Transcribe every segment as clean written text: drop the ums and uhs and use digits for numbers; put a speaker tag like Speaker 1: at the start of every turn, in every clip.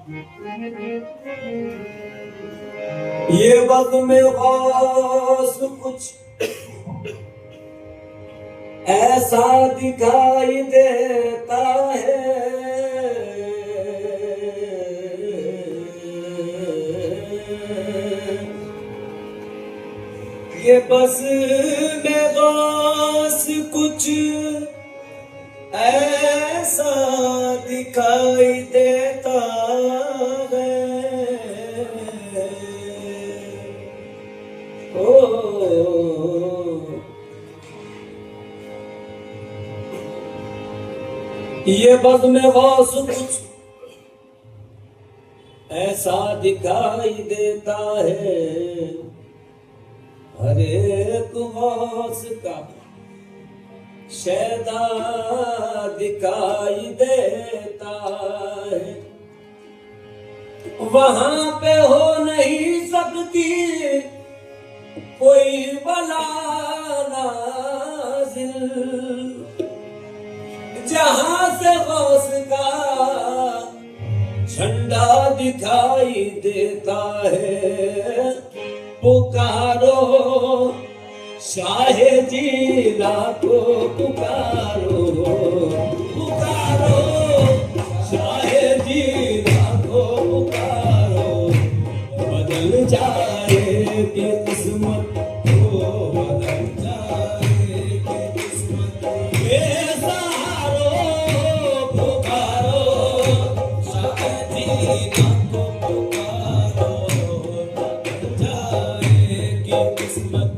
Speaker 1: ये वक्त में खास कुछ ऐसा दिखाई देता है, ये बस में खास कुछ ऐसा दिखाई देता है। ये बस में खास कुछ ऐसा दिखाई देता है, हर एक खास का शैदा दिखाई देता है। वहां पे हो नहीं सकती कोई बला नाज़िल, जहां से गौस का झंडा दिखाई देता है। पुकारो शाहे जीला को, पुकारो पुकारो शाहे जीला को, पुकारो बदल जाएगी किस्मत को, बदल जाएगी किस्मत। बेसहारो पुकारो शाहे जीला को, पुकारो बदल जाएगी किस्मत।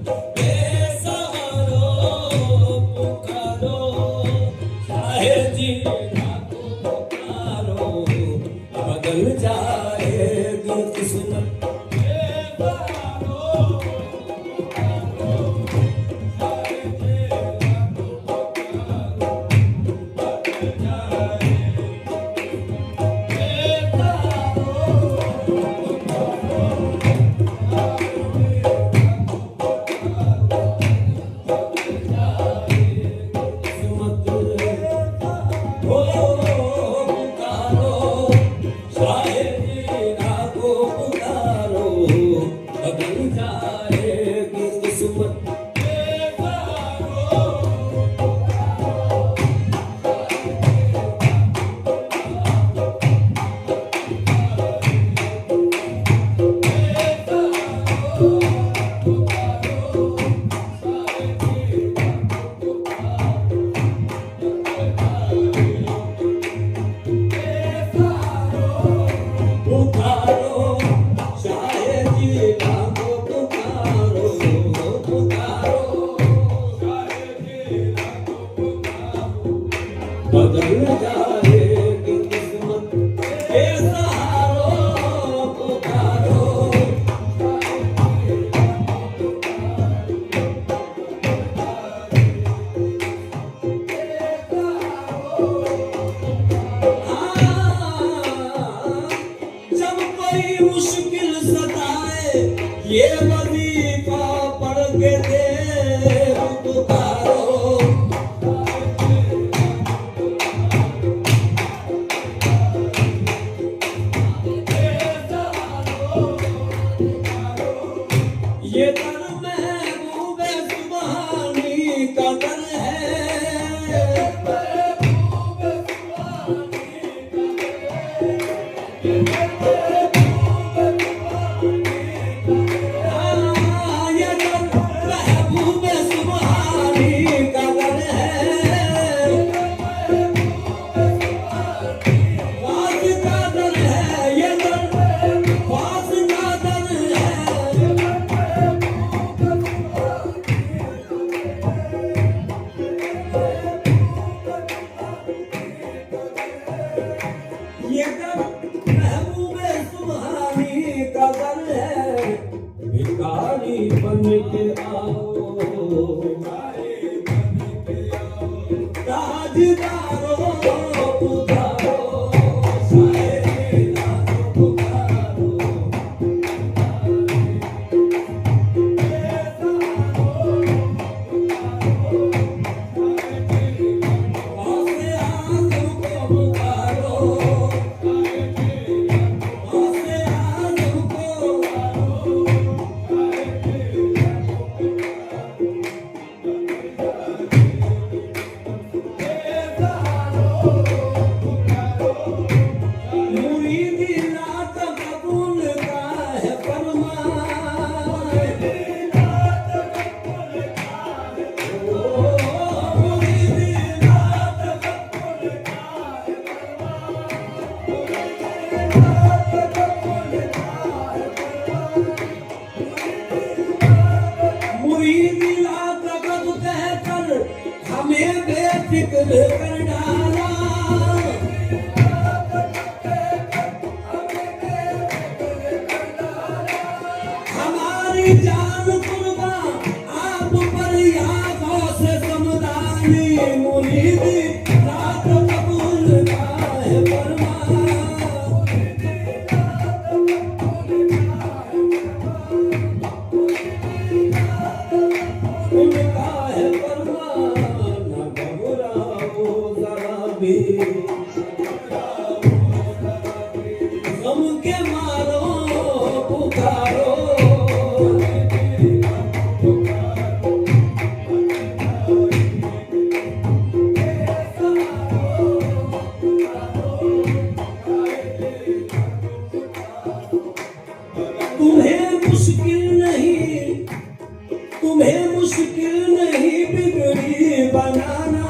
Speaker 1: बदल जाएगी किस्मत। बदल जाएगी किस्मत। बेसहारो पुकारो जब कोई मुश्किल सताए, ये वजीफा पढ़ के दे पुकारो। ये दर महबूब सुभानी का दर है, ये दर महबूब सुभानी का दर है, खास का दर है, ये दर खास का दर है। ये दर महबूब सुभानी का दर है, भिखारी बन के आओ, ताजदारों पुकारो, शायरीना पुकारो। मुरीद ला प्रगट कहकर हमें बेफिक्र कर डाला। हमारी जान कुर्बान आप पर यादों से समदानी। मुरीद रात कबूल का है फरमान। उनका है फरमान, न घबराओ जरा भी, गम के मारो पुकारो। तुम्हें मुश्किल नहीं बिगड़ी बनाना।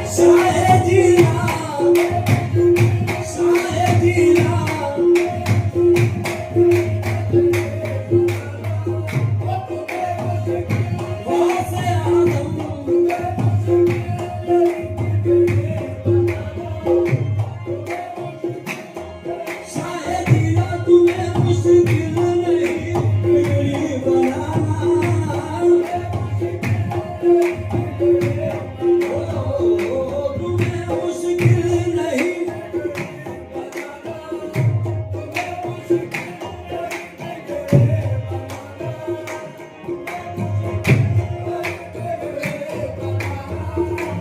Speaker 1: शायद जीना, शायद जीना, वैसे आदम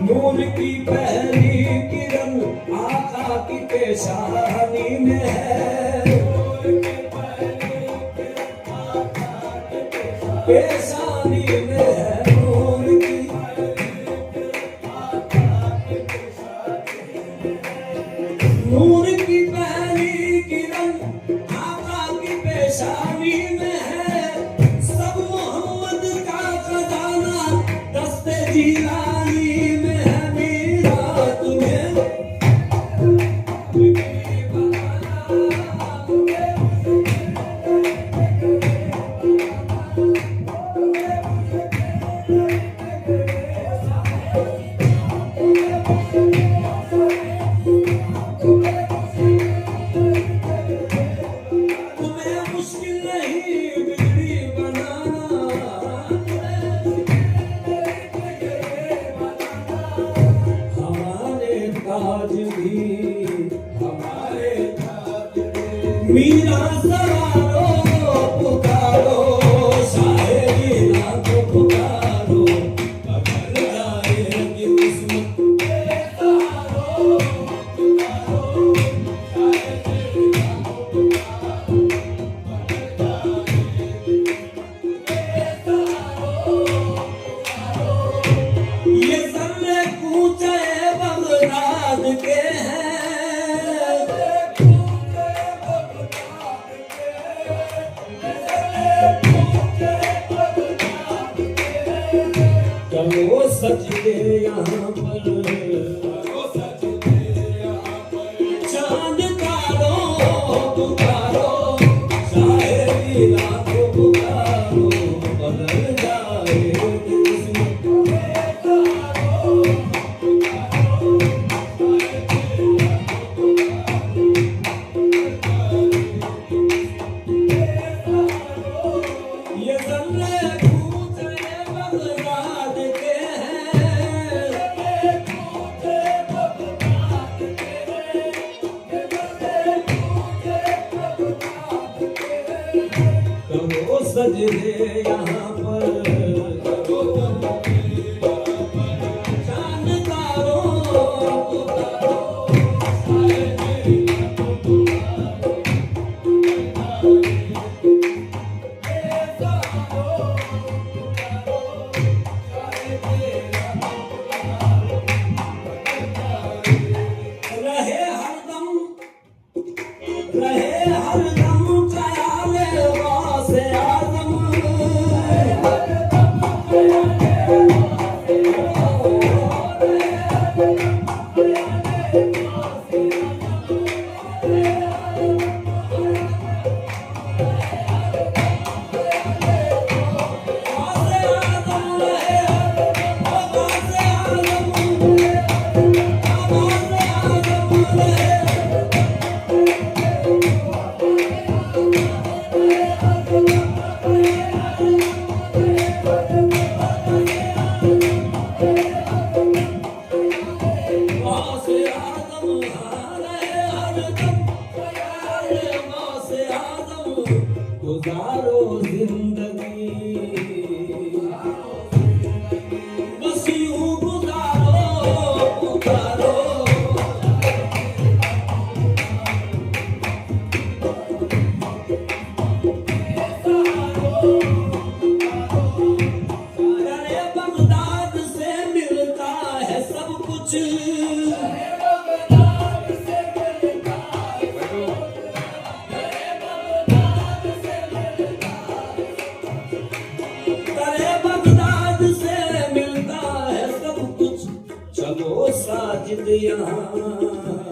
Speaker 1: नूर की पहली किरण आका की पेशानी में है। पेशानी में है नूर की। नूर की पहली किरण आका की पेशानी में है। सब मोहम्मद का खजाना दस्ते जिलानी में है। मेरा तुम्हें मुश्किल नहीं बिगड़ी बनाना। हमारे ताज भी, हमारे ताज भी मीरा सवारो पुकारो। शायरी ना तो पुकारो, बदल जाएगी किस्मत। ये सर्रे कूचे बगदाद के हैं। चलो सजदे यहाँ पर, चांद तारो पुकारो। शायरी लाखों पुकारो, बदल जाएगी किस्मत। ये सर्रे कूचे बगदाद के हैं। करो सजदे यहाँ पर, चांद तारो पुकारो। रहे हरदम, रहे हरदम ख्याले वासे आदम। कुछ करे बगदाद से मिलता है सब कुछ चलो साजिद यहाँ